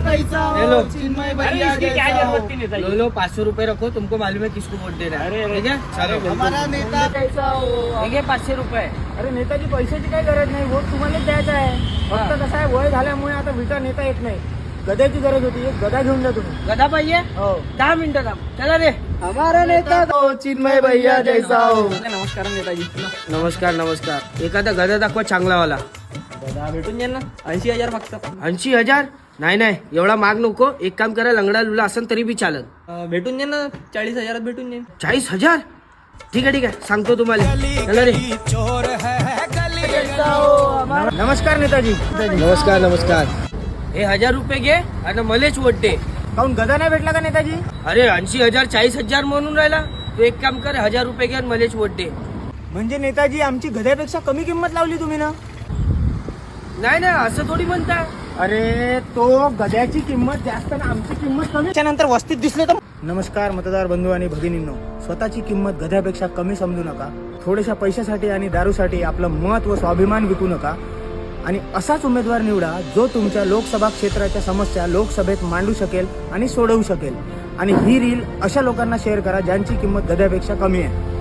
कैसा हो, चिन्मय भैया कैसा हो। लो लो 500 रुपए रखो, तुमको मालूम है किसको वोट देना है, ठीक है? चलो हमारा नेता कैसा हो। ठीक है 500 रुपए. अरे नेताजी पैशाची काही गरज नाही, वोट तुम्हालाच द्यायचा आहे. फक्त कसं आहे, वय झाल्यामुळे आता विटा नेता येत नाही. गद्याची गरज होती, एक गदा घेऊन जा तुम्ही. गदा पाहिजे? हो. 10 मिनिटं थांब. चला रे. हमारा नेता हो, चिन्मय भैया जैसा हो. नमस्कार नेताजी. नमस्कार नमस्कार. एखादा गदा दाखवा चांगलावाला. गदा भेटून जाईल ना, 80,000 फक्त. 80,000? नाही नाही, एवढा माग नको. एक काम करा, लंगडा लुला असेल तरी बी चालत. भेटून जाईल ना, 40,000 भेटून जाईल. 40,000? ठीक आहे सांगतो तुम्हाला. चला रे. नमस्कार नेताजी. नमस्कार नमस्कार. हे 1000 रुपये घे आणि मलेच वोट दे. काहून गदा नाही भेटला का नेताजी? अरे 80,000 40,000 म्हणून राहिला. तू एक काम कर, 1000 रुपये घे आणि मलेच वोट दे. म्हणजे नेताजी आमची गद्यापेक्षा कमी किंमत लावली तुम्ही ना? नाही नाही, असं थोडी म्हणता. अरे तो गद्याची किंमत जास्त ना, आमची किंमत कमी. त्याच्यानंतर वस्तीत दिसले तर. नमस्कार मतदार बंधू आणि भगिनींनो, स्वतःची किंमत गद्यापेक्षा कमी समजू नका. थोड्याशा पैशासाठी आणि दारूसाठी आपलं मत व स्वाभिमान विकू नका आणि असाच उमेदवार निवडा जो तुमच्या लोकसभा क्षेत्राच्या समस्या लोकसभेत मांडू शकेल आणि सोडवू शकेल. आणि ही रील अशा लोकांना शेअर करा ज्यांची किंमत गद्यापेक्षा कमी आहे.